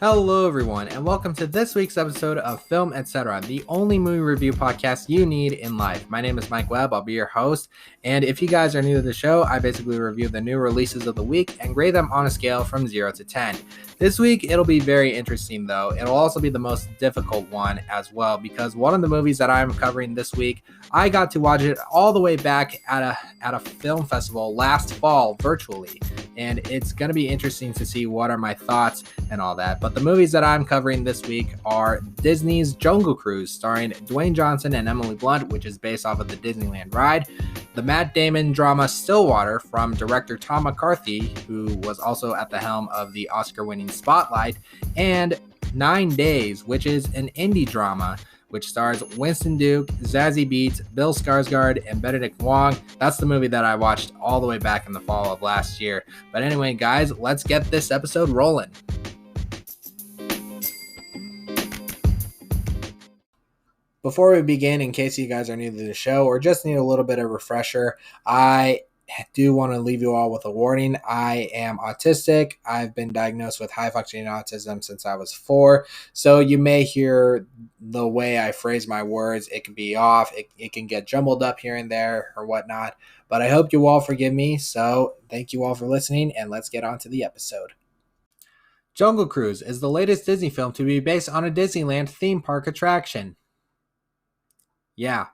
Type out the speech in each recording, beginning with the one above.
Hello, everyone, and welcome to this week's episode of Film Etc., the only movie review podcast you need in life. My name is Mike Webb. I'll be your host. And if you guys are new to the show, I basically review the new releases of the week and grade them on a scale from 0 to 10. This week, it'll be very interesting, though. It'll also be the most difficult one as well, because one of the movies that I'm covering this week, I got to watch it all the way back at a film festival last fall virtually. And it's going to be interesting to see what are my thoughts and all that. But the movies that I'm covering this week are Disney's Jungle Cruise, starring Dwayne Johnson and Emily Blunt, which is based off of the Disneyland ride. The Matt Damon drama Stillwater from director Tom McCarthy, who was also at the helm of the Oscar-winning Spotlight. And 9 Days, which is an indie drama which stars Winston Duke, Zazie Beetz, Bill Skarsgård, and Benedict Wong. That's the movie that I watched all the way back in the fall of last year. But anyway, guys, let's get this episode rolling. Before we begin, in case you guys are new to the show or just need a little bit of refresher, I do want to leave you all with a warning. I am autistic. I've been diagnosed with high-functioning autism since I was 4. So you may hear the way I phrase my words. It can be off. It can get jumbled up here and there or whatnot. But I hope you all forgive me. So thank you all for listening, and let's get on to the episode. Jungle Cruise is the latest Disney film to be based on a Disneyland theme park attraction. Yeah.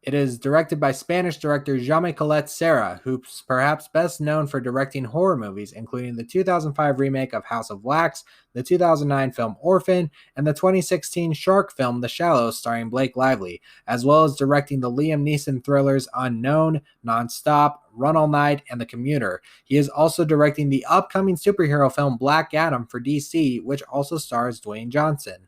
It is directed by Spanish director Jaume Collet Serra, who's perhaps best known for directing horror movies, including the 2005 remake of House of Wax, the 2009 film Orphan, and the 2016 shark film The Shallows starring Blake Lively, as well as directing the Liam Neeson thrillers Unknown, Nonstop, Run All Night, and The Commuter. He is also directing the upcoming superhero film Black Adam for DC, which also stars Dwayne Johnson.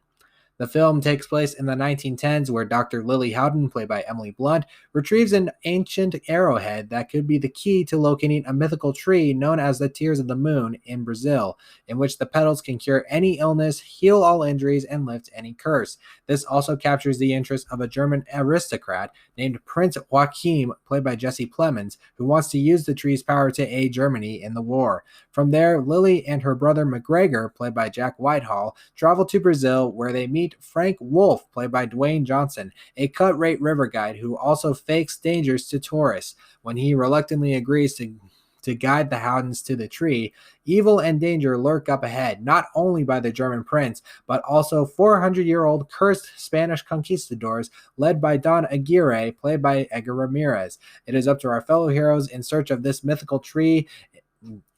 The film takes place in the 1910s, where Dr. Lily Howden, played by Emily Blunt, retrieves an ancient arrowhead that could be the key to locating a mythical tree known as the Tears of the Moon in Brazil, in which the petals can cure any illness, heal all injuries, and lift any curse. This also captures the interest of a German aristocrat named Prince Joachim, played by Jesse Plemons, who wants to use the tree's power to aid Germany in the war. From there, Lily and her brother McGregor, played by Jack Whitehall, travel to Brazil, where they meet Frank Wolf, played by Dwayne Johnson, a cut-rate river guide who also fakes dangers to tourists. When he reluctantly agrees to guide the Howdens to the tree, evil and danger lurk up ahead, not only by the German prince, but also 400-year-old cursed Spanish conquistadors led by Don Aguirre, played by Edgar Ramirez. It is up to our fellow heroes in search of this mythical tree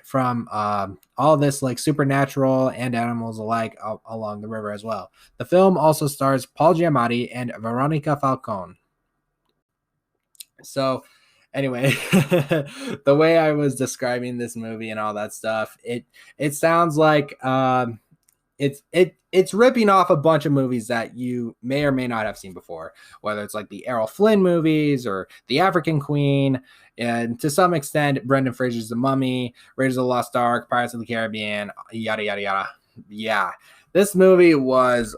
from all this like supernatural and animals alike along the river as well. The film also stars Paul Giamatti and Veronica Falcone. So anyway, the way I was describing this movie and all that stuff, it sounds like it's ripping off a bunch of movies that you may or may not have seen before, whether it's like the Errol Flynn movies or The African Queen, and to some extent, Brendan Fraser's The Mummy, Raiders of the Lost Ark, Pirates of the Caribbean, yada, yada, yada. Yeah, this movie was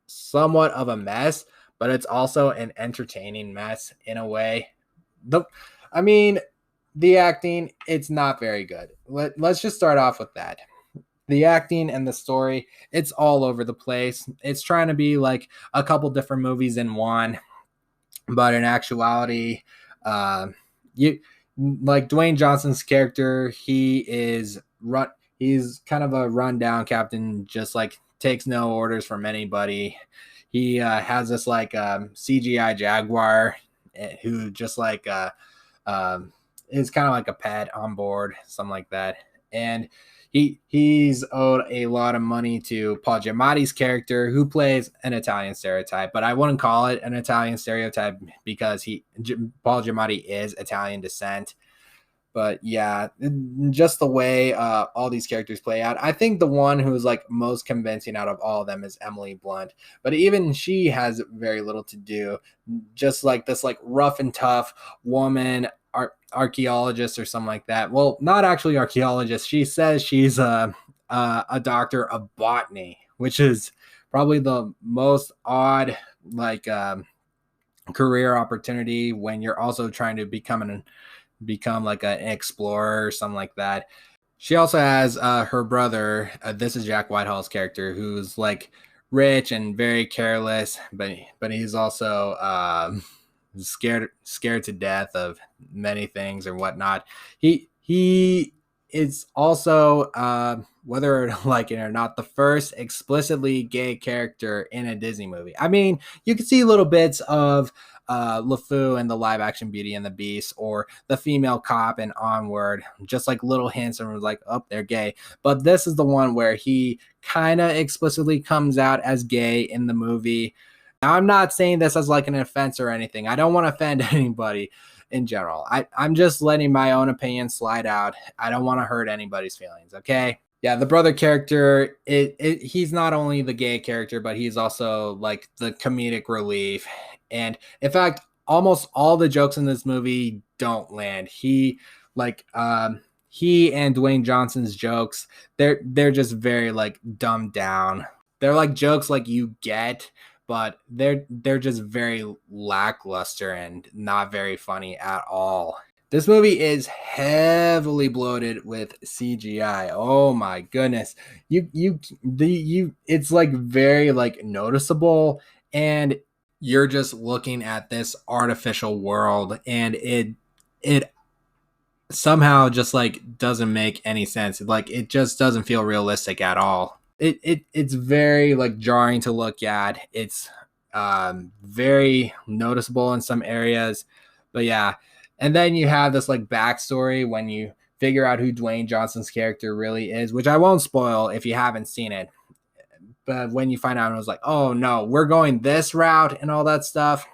somewhat of a mess, but it's also an entertaining mess in a way. The acting, it's not very good. Let's just start off with that. The acting and the story, it's all over the place. It's trying to be like a couple different movies in one, but in actuality, you like Dwayne Johnson's character, he's kind of a rundown captain, just like takes no orders from anybody. He has this like CGI Jaguar who just like is kind of like a pet on board, something like that. And he's owed a lot of money to Paul Giamatti's character, who plays an Italian stereotype, but I wouldn't call it an Italian stereotype because Paul Giamatti is Italian descent. But yeah, just the way all these characters play out. I think the one who's like most convincing out of all of them is Emily Blunt. But even she has very little to do. Just like this like rough and tough woman, archaeologist or something like that. Well, not actually archaeologist. She says she's a doctor of botany, which is probably the most odd like career opportunity when you're also trying to become like an explorer or something like that. She also has her brother. This is Jack Whitehall's character, who's like rich and very careless, but he's also scared to death of many things or whatnot. He is also whether like it or not, the first explicitly gay character in a Disney movie. I mean, you can see little bits of LeFou and the live action Beauty and the Beast, or the female cop and Onward, just like little hints and was like, oh, they're gay. But this is the one where he kind of explicitly comes out as gay in the movie. Now, I'm not saying this as like an offense or anything. I don't want to offend anybody in general. I'm just letting my own opinion slide out. I don't want to hurt anybody's feelings, okay? Yeah, the brother character, he's not only the gay character, but he's also like the comedic relief. And in fact, almost all the jokes in this movie don't land. He and Dwayne Johnson's jokes, they're just very like dumbed down. They're like jokes like you get, but they're just very lackluster and not very funny at all. This movie is heavily bloated with CGI. Oh my goodness. It's like very like noticeable, and you're just looking at this artificial world, and it somehow just like doesn't make any sense. Like it just doesn't feel realistic at all. It's very like jarring to look at. It's very noticeable in some areas, but yeah. And then you have this like backstory when you figure out who Dwayne Johnson's character really is, which I won't spoil if you haven't seen it. But when you find out, it was like, oh no, we're going this route and all that stuff.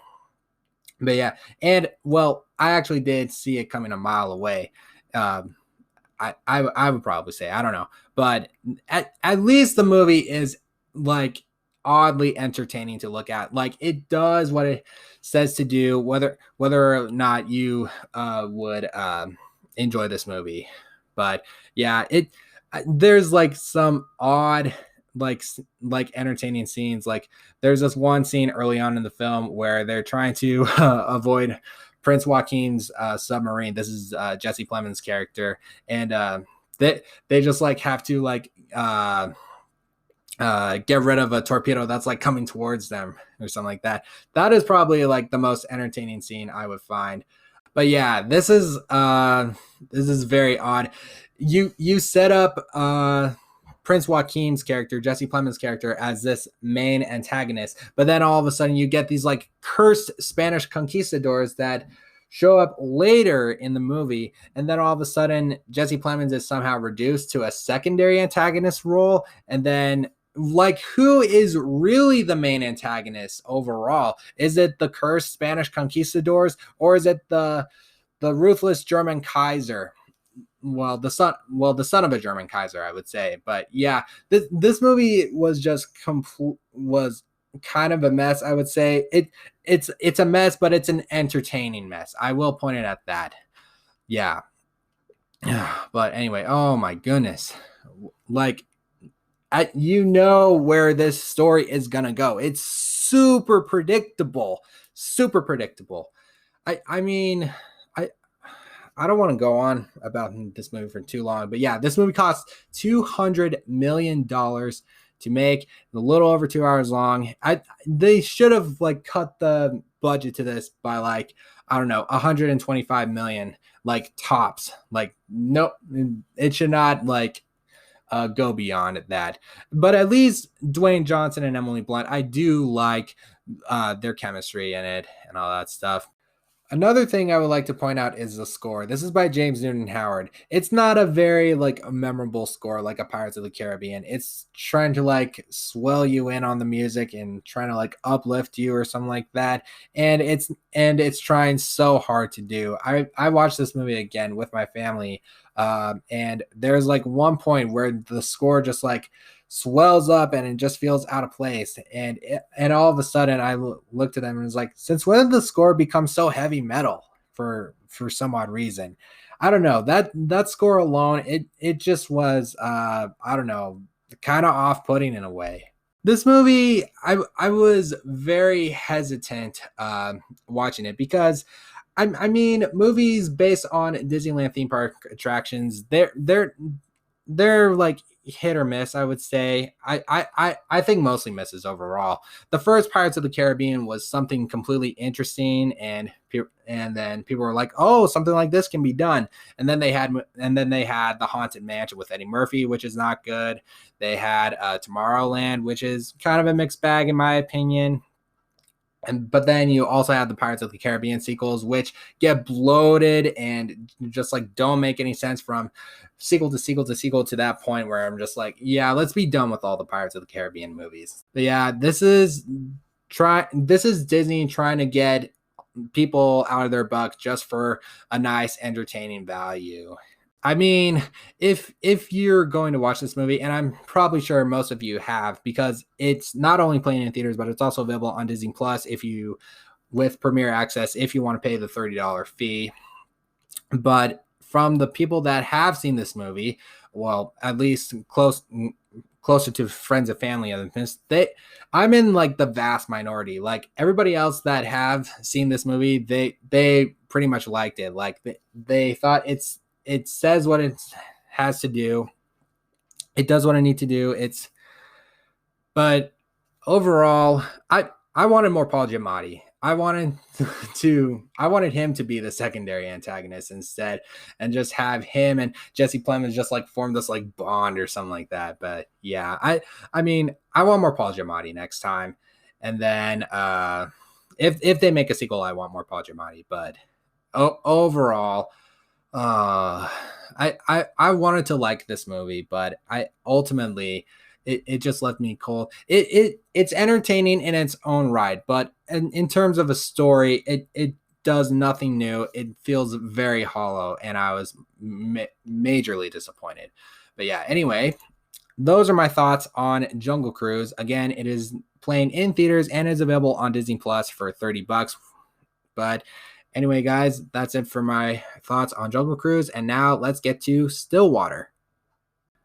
But yeah, and well, I actually did see it coming a mile away. Um, I would probably say, I don't know, but at least the movie is like oddly entertaining to look at. Like it does what it says to do, whether or not you would enjoy this movie. But yeah, there's like some odd like entertaining scenes. Like there's this one scene early on in the film where they're trying to avoid Prince Joaquin's submarine. This is Jesse Plemons' character, and they just like have to like get rid of a torpedo that's like coming towards them or something like that. That is probably like the most entertaining scene I would find. But yeah, this is very odd. You set up Prince Joaquin's character, Jesse Plemons' character, as this main antagonist, but then all of a sudden you get these like cursed Spanish conquistadors that show up later in the movie, and then all of a sudden Jesse Plemons is somehow reduced to a secondary antagonist role, and then like who is really the main antagonist overall? Is it the cursed Spanish conquistadors, or is it the ruthless German Kaiser? The son of a German Kaiser, I would say. But yeah, this movie was was kind of a mess. I would say it's a mess, but it's an entertaining mess. I will point it at that. Yeah. But anyway, oh my goodness. Like you know where this story is gonna go. It's super predictable. Super predictable. I mean, I don't want to go on about this movie for too long, but yeah, this movie cost $200 million to make, a little over 2 hours long. They should have like cut the budget to this by like, I don't know, 125 million, like tops. Like no, it should not like go beyond that. But at least Dwayne Johnson and Emily Blunt, I do like their chemistry in it and all that stuff. Another thing I would like to point out is the score. This is by James Newton Howard. It's not a very like a memorable score like a Pirates of the Caribbean. It's trying to like swell you in on the music and trying to like uplift you or something like that. And it's trying so hard to do. I watched this movie again with my family, and there's like one point where the score just like swells up and it just feels out of place, and all of a sudden I looked at them and was like, since when did the score become so heavy metal for some odd reason? I don't know. That score alone, it just was I don't know, kind of off-putting in a way. This movie, I was very hesitant watching it because I mean, movies based on Disneyland theme park attractions, they're they're like hit or miss, I would say. I think mostly misses overall. The first Pirates of the Caribbean was something completely interesting, and then people were like, "Oh, something like this can be done." And then they had the Haunted Mansion with Eddie Murphy, which is not good. They had Tomorrowland, which is kind of a mixed bag in my opinion. But then you also have the Pirates of the Caribbean sequels, which get bloated and just like don't make any sense from sequel to sequel to sequel to that point where I'm just like, yeah, let's be done with all the Pirates of the Caribbean movies. But yeah, this is Disney trying to get people out of their buck just for a nice entertaining value. I mean, if you're going to watch this movie, and I'm probably sure most of you have, because it's not only playing in theaters, but it's also available on Disney Plus if you with Premiere Access if you want to pay the $30 fee. But from the people that have seen this movie, well, at least closer to friends and family of this, I'm in like the vast minority. Like everybody else that have seen this movie, they pretty much liked it. Like they thought it says what it has to do. It does what it needs to do. But overall, I wanted more Paul Giamatti. I wanted him to be the secondary antagonist instead, and just have him and Jesse Plemons just like form this like bond or something like that. But yeah, I mean, I want more Paul Giamatti next time. And then if they make a sequel, I want more Paul Giamatti. But overall, I wanted to like this movie, but I ultimately it just left me cold. It's entertaining in its own right, but in terms of a story, it does nothing new. It feels very hollow, and I was majorly disappointed. But yeah, anyway, those are my thoughts on Jungle Cruise. Again, it is playing in theaters and is available on Disney Plus for $30. But anyway, guys, that's it for my thoughts on Jungle Cruise. And now let's get to Stillwater.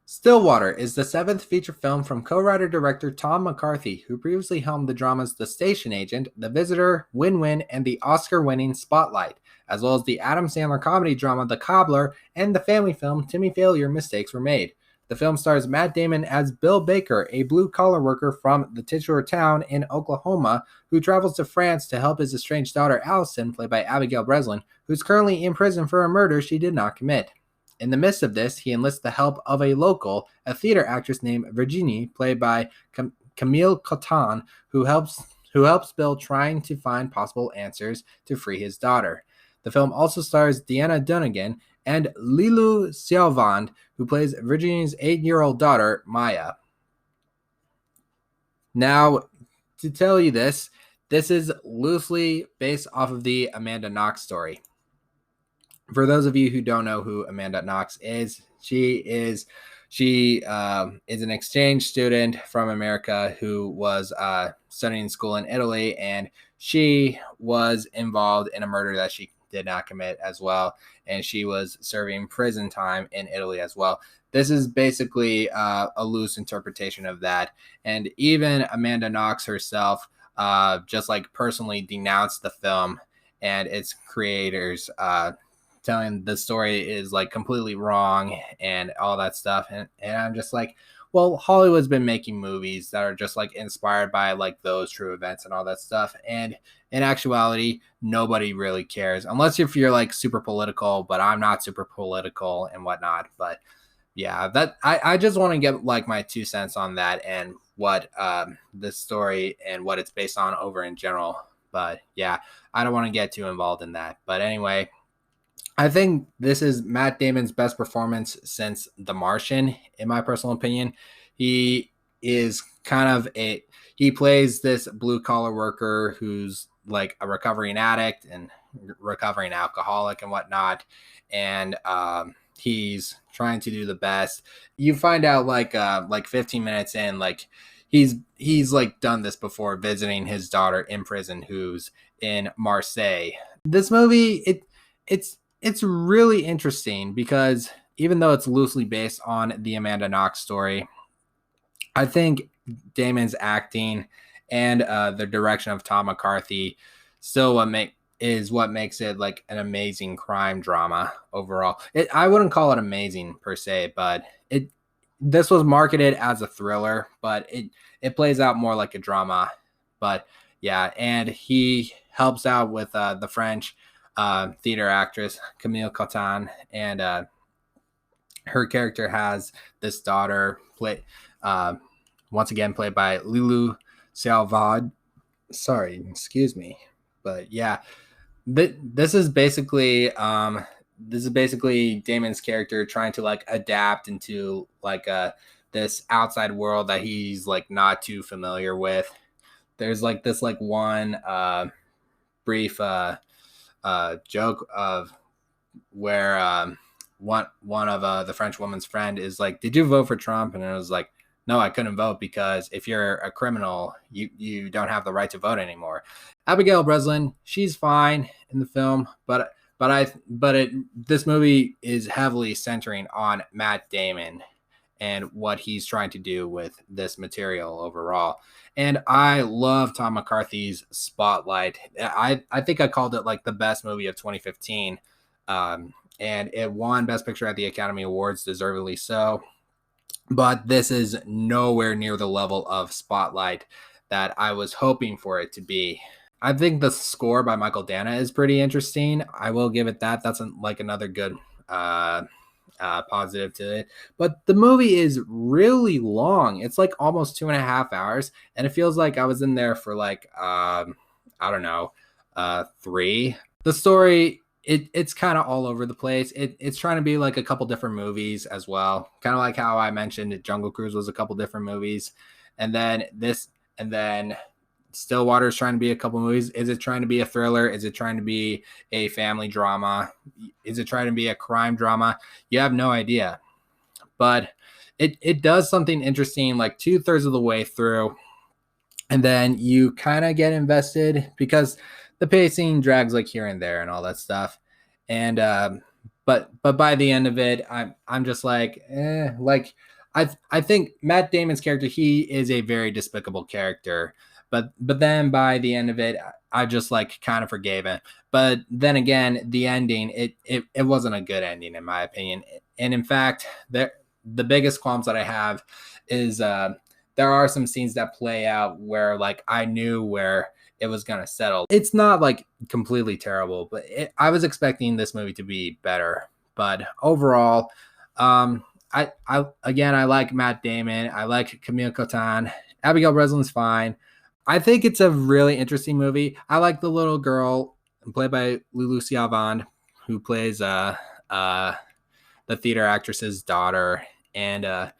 Stillwater is the seventh feature film from co-writer-director Tom McCarthy, who previously helmed the dramas The Station Agent, The Visitor, Win-Win, and the Oscar-winning Spotlight, as well as the Adam Sandler comedy drama The Cobbler and the family film Timmy Failure Mistakes Were Made. The film stars Matt Damon as Bill Baker, a blue-collar worker from the titular town in Oklahoma who travels to France to help his estranged daughter Allison, played by Abigail Breslin, who's currently in prison for a murder she did not commit. In the midst of this, he enlists the help of a theater actress named Virginie, played by Camille Cotton, who helps Bill trying to find possible answers to free his daughter. The film also stars Deanna Dunnigan and Lilu Xiaovand, who plays Virginie's 8-year-old daughter, Maya. Now, to tell you this is loosely based off of the Amanda Knox story. For those of you who don't know who Amanda Knox is, she is an exchange student from America who was studying school in Italy, and she was involved in a murder that she did not commit as well, and she was serving prison time in Italy as well. This is basically a loose interpretation of that, and even Amanda Knox herself just like personally denounced the film and its creators, telling the story is like completely wrong and all that stuff. And I'm just like, well, Hollywood's been making movies that are just like inspired by like those true events and all that stuff. And in actuality, nobody really cares unless if you're like super political, but I'm not super political and whatnot. But yeah, that I just want to get like my 2 cents on that and what this story and what it's based on over in general. But yeah, I don't want to get too involved in that. But anyway, I think this is Matt Damon's best performance since The Martian, in my personal opinion. He is he plays this blue collar worker who's like a recovering addict and recovering alcoholic and whatnot. And he's trying to do the best. You find out like 15 minutes in, like he's like done this before, visiting his daughter in prison who's in Marseille. This movie, it's really interesting because even though it's loosely based on the Amanda Knox story, I think Damon's acting and the direction of Tom McCarthy still what makes it like an amazing crime drama overall. I wouldn't call it amazing per se, but this was marketed as a thriller, but it plays out more like a drama. But yeah, and he helps out with the French theater actress Camille Cotin, and her character has this daughter uh, once again played by Lulu Salvad. Sorry, excuse me, but yeah, this is basically Damon's character trying to like adapt into like this outside world that he's like not too familiar with. There's like this like one brief joke of where one of the French woman's friend is like, "Did you vote for Trump?" And it was like, "No, I couldn't vote because if you're a criminal, you don't have the right to vote anymore." Abigail Breslin, she's fine in the film, but this movie is heavily centering on Matt Damon and what he's trying to do with this material overall. And I love Tom McCarthy's Spotlight. I think I called it like the best movie of 2015. And it won Best Picture at the Academy Awards, deservedly so. But this is nowhere near the level of Spotlight that I was hoping for it to be. I think the score by Michael Dana is pretty interesting. I will give it that. That's like another good positive to it. But the movie is really long. It's like almost 2.5 hours, and it feels like I was in there for like I don't know, 3. The story, it's kind of all over the place. It's trying to be like a couple different movies as well. Kind of like how I mentioned Jungle Cruise was a couple different movies, and then Stillwater is trying to be a couple movies. Is it trying to be a thriller? Is it trying to be a family drama? Is it trying to be a crime drama? You have no idea. But it does something interesting like 2/3 of the way through. And then you kind of get invested because the pacing drags like here and there and all that stuff. And but by the end of it, I'm just like, like I think Matt Damon's character, he is a very despicable character. But then by the end of it, I just like kind of forgave it. But then again, the ending, it wasn't a good ending in my opinion. And in fact, the biggest qualms that I have is there are some scenes that play out where like I knew where it was going to settle. It's not like completely terrible, but I was expecting this movie to be better. But overall, I again, I like Matt Damon. I like Camille Cotin. Abigail Breslin's fine. I think it's a really interesting movie. I like the little girl played by Lulu Siavand, who plays the theater actress's daughter, and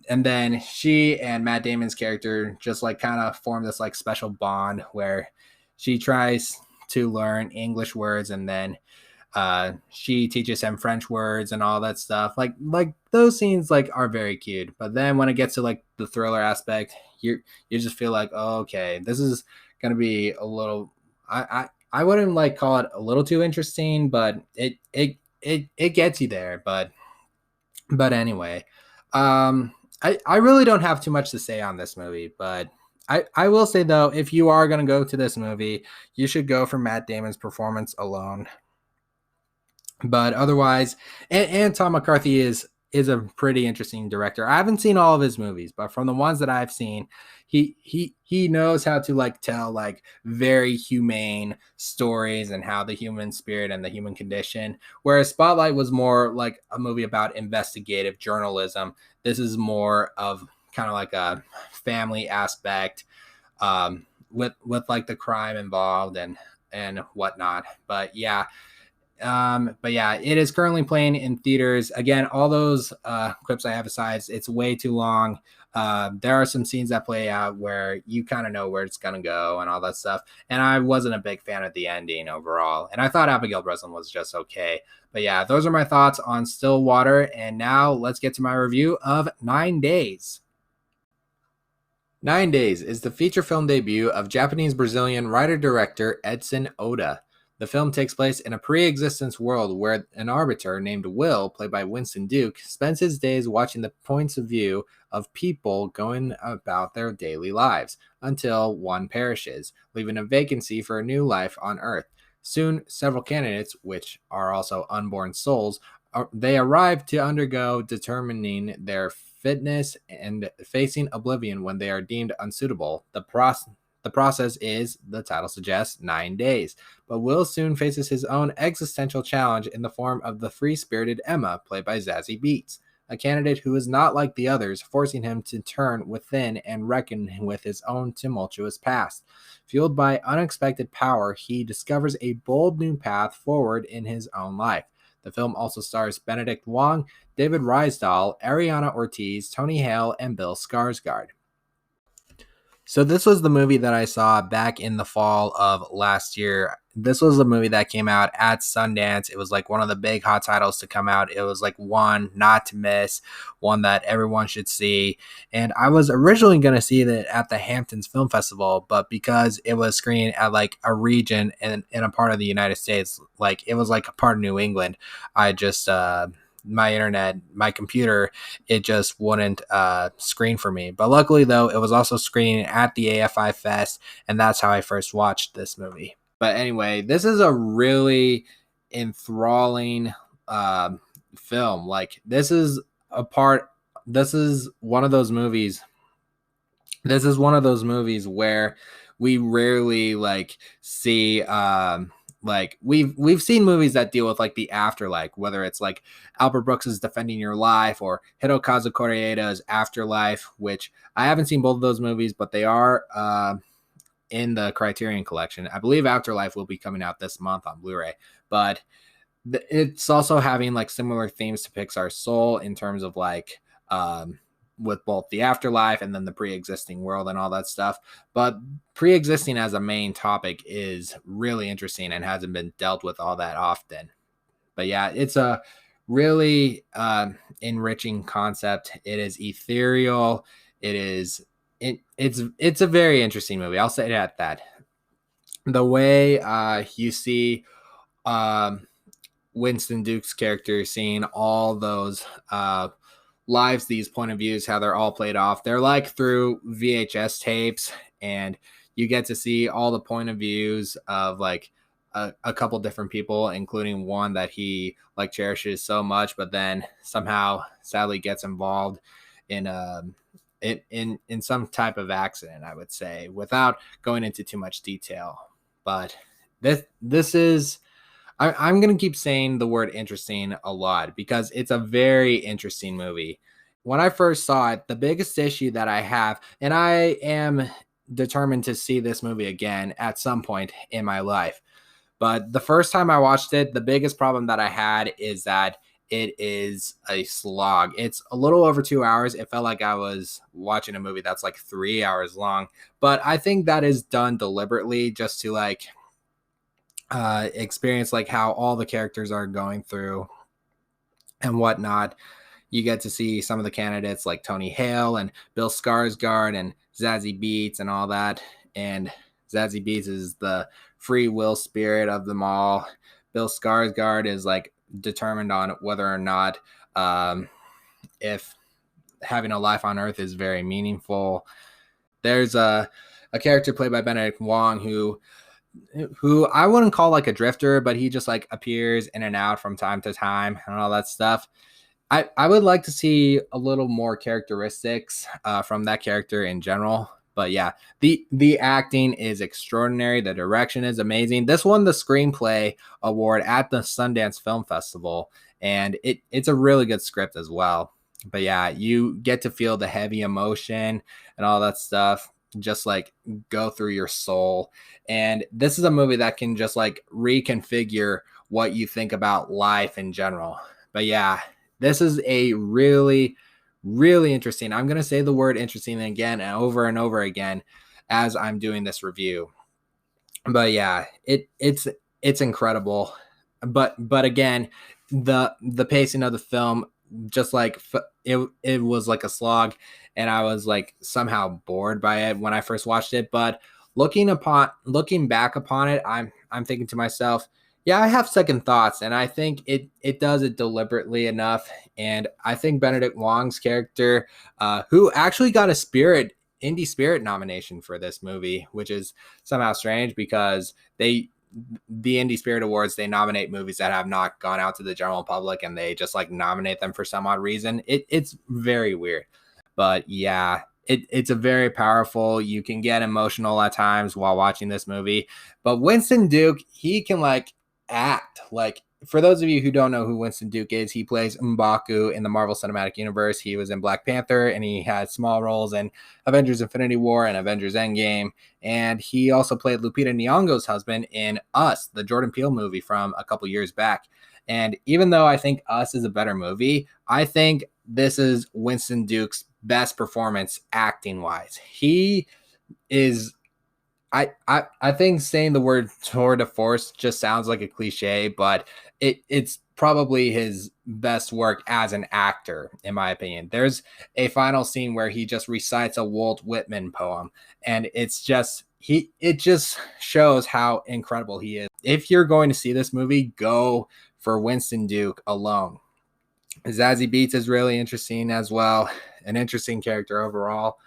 and then she and Matt Damon's character just like kind of form this like special bond where she tries to learn English words, and then she teaches him French words and all that stuff. Like those scenes like are very cute. But then when it gets to like the thriller aspect, you just feel like, oh, okay, this is gonna be a little. I wouldn't like call it a little too interesting, but it gets you there. But anyway, I really don't have too much to say on this movie, but I will say though, if you are gonna go to this movie, you should go for Matt Damon's performance alone. But otherwise, and Tom McCarthy is a pretty interesting director. I haven't seen all of his movies, but from the ones that I've seen, he knows how to like tell like very humane stories and how the human spirit and the human condition. Whereas Spotlight was more like a movie about investigative journalism. This is more of kind of like a family aspect with like the crime involved and whatnot. But yeah. It is currently playing in theaters. Again, all those clips I have aside, it's way too long. There are some scenes that play out where you kind of know where it's going to go and all that stuff. And I wasn't a big fan of the ending overall. And I thought Abigail Breslin was just okay. But yeah, those are my thoughts on Stillwater. And now let's get to my review of 9 Days. 9 Days is the feature film debut of Japanese-Brazilian writer-director Edson Oda. The film takes place in a pre-existence world where an arbiter named Will, played by Winston Duke, spends his days watching the points of view of people going about their daily lives until one perishes, leaving a vacancy for a new life on Earth. Soon, several candidates, which are also unborn souls, they arrive to undergo determining their fitness and facing oblivion when they are deemed unsuitable. The process is, the title suggests, 9 days. But Will soon faces his own existential challenge in the form of the free-spirited Emma, played by Zazie Beetz, a candidate who is not like the others, forcing him to turn within and reckon with his own tumultuous past. Fueled by unexpected power, he discovers a bold new path forward in his own life. The film also stars Benedict Wong, David Rysdahl, Ariana Ortiz, Tony Hale, and Bill Skarsgård. So this was the movie that I saw back in the fall of last year. This was a movie that came out at Sundance. It was like one of the big hot titles to come out. It was like one not to miss, one that everyone should see. And I was originally going to see it at the Hamptons Film Festival, but because it was screened at like a region in a part of the United States, like it was like a part of New England, I just my internet, my computer, it just wouldn't screen for me. But luckily, though, it was also screening at the AFI Fest, and that's how I first watched this movie. But anyway, this is a really enthralling film. Like, this is one of those movies. This is one of those movies where we rarely like see like we've seen movies that deal with like the afterlife, whether it's like Albert Brooks's Defending Your Life or Hirokazu Koreeda's Afterlife, which I haven't seen both of those movies, but they are in the Criterion Collection. I believe Afterlife will be coming out this month on Blu-ray, but it's also having like similar themes to Pixar's Soul in terms of like with both the afterlife and then the pre-existing world and all that stuff. But pre-existing as a main topic is really interesting and hasn't been dealt with all that often. But yeah, it's a really enriching concept. It is ethereal. It's a very interesting movie. I'll say it at that. The way you see Winston Duke's character seeing all those lives, these point of views, how they're all played off. They're like through VHS tapes, and you get to see all the point of views of like a couple different people, including one that he like cherishes so much, but then somehow sadly gets involved in in some type of accident, I would say, without going into too much detail. But this is I'm going to keep saying the word interesting a lot because it's a very interesting movie. When I first saw it, the biggest issue that I have, and I am determined to see this movie again at some point in my life, but the first time I watched it, the biggest problem that I had is that it is a slog. It's a little over 2 hours. It felt like I was watching a movie that's like 3 hours long, but I think that is done deliberately just to like experience like how all the characters are going through and whatnot. You get to see some of the candidates like Tony Hale and Bill Skarsgård and Zazie Beetz and all that. And Zazie Beetz is the free will spirit of them all. Bill Skarsgård is like determined on whether or not if having a life on Earth is very meaningful. There's a character played by Benedict Wong who I wouldn't call like a drifter, but he just like appears in and out from time to time and all that stuff. I would like to see a little more characteristics from that character in general. But yeah, the acting is extraordinary. The direction is amazing. This won the screenplay award at the Sundance Film Festival, and it's a really good script as well. But yeah, you get to feel the heavy emotion and all that stuff just like go through your soul. And this is a movie that can just like reconfigure what you think about life in general. But yeah, this is a really, really interesting. I'm going to say the word interesting again and over again as I'm doing this review. But yeah, it's incredible. But again, the pacing of the film, just like it was like a slog, and I was like somehow bored by it when I first watched it. But looking back upon it, I'm thinking to myself, yeah, I have second thoughts, and I think it does it deliberately enough. And I think Benedict Wong's character, who actually got a Indie Spirit nomination for this movie, which is somehow strange because they the Indie Spirit Awards, they nominate movies that have not gone out to the general public, and they just like nominate them for some odd reason. It's very weird. But yeah, it's a very powerful. You can get emotional at times while watching this movie. But Winston Duke, he can like act. Like, for those of you who don't know who Winston Duke is, he plays M'Baku in the Marvel Cinematic Universe. He was in Black Panther, and he had small roles in Avengers Infinity War and Avengers Endgame. And he also played Lupita Nyong'o's husband in Us, the Jordan Peele movie from a couple years back. And even though I think Us is a better movie, I think this is Winston Duke's best performance acting-wise. He is... I think saying the word tour de force just sounds like a cliche, but it's probably his best work as an actor, in my opinion. There's a final scene where he just recites a Walt Whitman poem, and it's just it just shows how incredible he is. If you're going to see this movie, go for Winston Duke alone. Zazie Beetz is really interesting as well, an interesting character overall.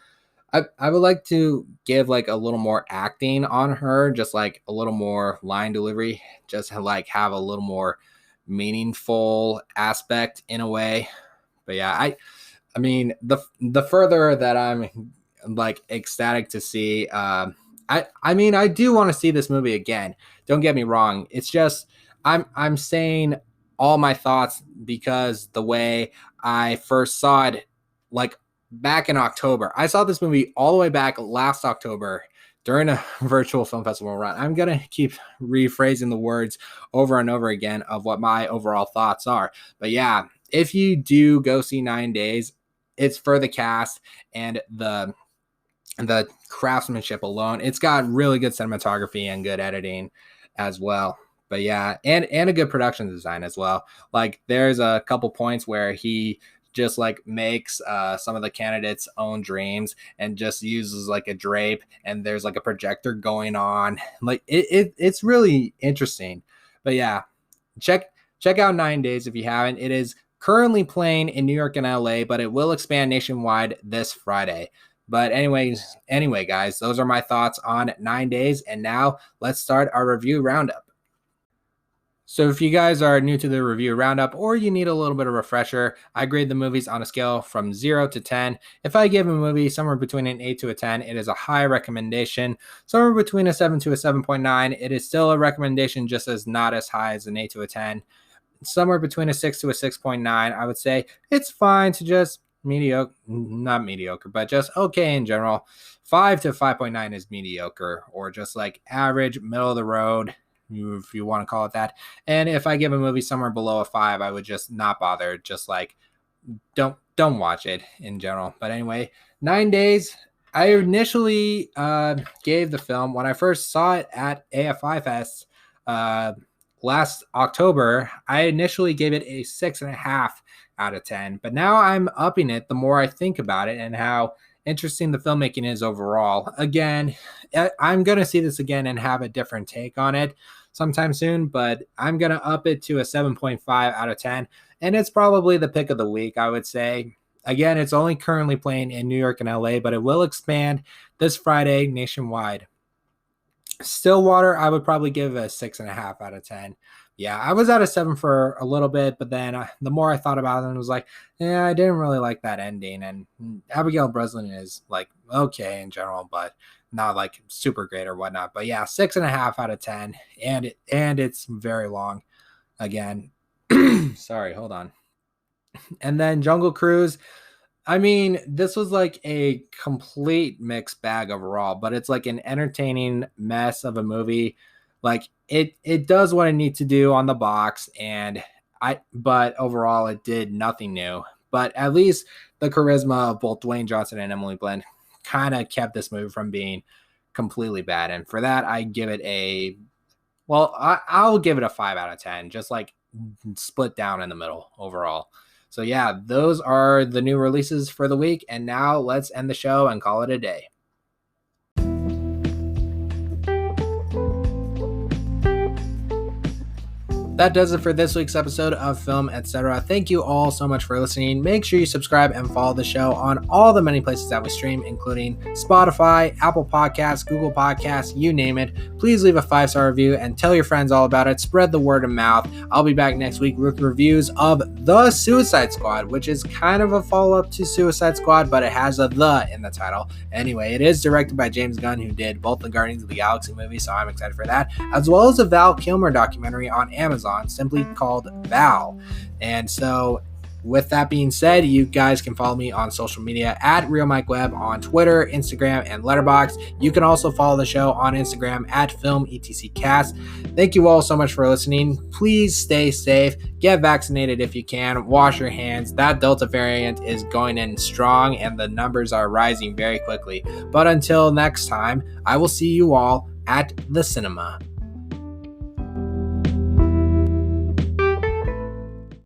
I would like to give like a little more acting on her, just like a little more line delivery, just to like have a little more meaningful aspect in a way. But yeah, I mean the further that I'm like ecstatic to see, I mean I do want to see this movie again. Don't get me wrong. It's just I'm saying all my thoughts because the way I first saw it, like back in October. I saw this movie all the way back last October during a virtual film festival run. I'm going to keep rephrasing the words over and over again of what my overall thoughts are. But yeah, if you do go see 9 Days, it's for the cast and the craftsmanship alone. It's got really good cinematography and good editing as well. But yeah, and a good production design as well. Like there's a couple points where he just like makes some of the candidates' own dreams and just uses like a drape, and there's like a projector going on. Like it's really interesting. But yeah, check out 9 Days if you haven't. It is currently playing in New York and LA, but it will expand nationwide this Friday. But anyway, guys, those are my thoughts on 9 Days. And now let's start our review roundup. So if you guys are new to the review roundup or you need a little bit of refresher, I grade the movies on a scale from 0 to 10. If I give a movie somewhere between an 8 to a 10, it is a high recommendation. Somewhere between a 7 to a 7.9, it is still a recommendation, just as not as high as an 8 to a 10. Somewhere between a 6 to a 6.9, I would say it's fine to just mediocre, not mediocre, but just okay in general. 5 to 5.9 is mediocre, or just like average, middle of the road, if you want to call it that. And if I give a movie somewhere below a 5, I would just not bother. Just like don't watch it in general. But anyway, 9 Days. I initially gave the film, when I first saw it at AFI Fest last October, I initially gave it a 6.5 out of 10. But now I'm upping it the more I think about it and how interesting the filmmaking is overall. Again, I'm going to see this again and have a different take on it sometime soon, but I'm going to up it to a 7.5 out of 10. And it's probably the pick of the week, I would say. Again, it's only currently playing in New York and LA, but it will expand this Friday nationwide. Stillwater, I would probably give a 6.5 out of 10. Yeah, I was at a 7 for a little bit, but then the more I thought about it, I was like, yeah, I didn't really like that ending. And Abigail Breslin is like okay in general, but not like super great or whatnot. But yeah, 6.5 out of 10, and it's very long. Again, sorry, hold on. And then Jungle Cruise. I mean, this was like a complete mixed bag overall, but it's like an entertaining mess of a movie. Like it does what it needs to do on the box, but overall it did nothing new. But at least the charisma of both Dwayne Johnson and Emily Blunt kind of kept this movie from being completely bad. And for that, I give it I'll give it a 5 out of 10, just like split down in the middle overall. So yeah, those are the new releases for the week. And now let's end the show and call it a day. That does it for this week's episode of Film Etc. Thank you all so much for listening. Make sure you subscribe and follow the show on all the many places that we stream, including Spotify, Apple Podcasts, Google Podcasts, you name it. Please leave a 5-star review and tell your friends all about it. Spread the word of mouth. I'll be back next week with reviews of The Suicide Squad, which is kind of a follow-up to Suicide Squad, but it has a "the" in the title. Anyway, it is directed by James Gunn, who did both the Guardians of the Galaxy movies, so I'm excited for that, as well as a Val Kilmer documentary on Amazon, simply called Val. And so with that being said, you guys can follow me on social media at RealMikeWebb on Twitter, Instagram, and Letterboxd. You can also follow the show on Instagram at FilmETCcast. Thank you all so much for listening. Please stay safe. Get vaccinated if you can. Wash your hands. That Delta variant is going in strong and the numbers are rising very quickly. But until next time, I will see you all at the cinema.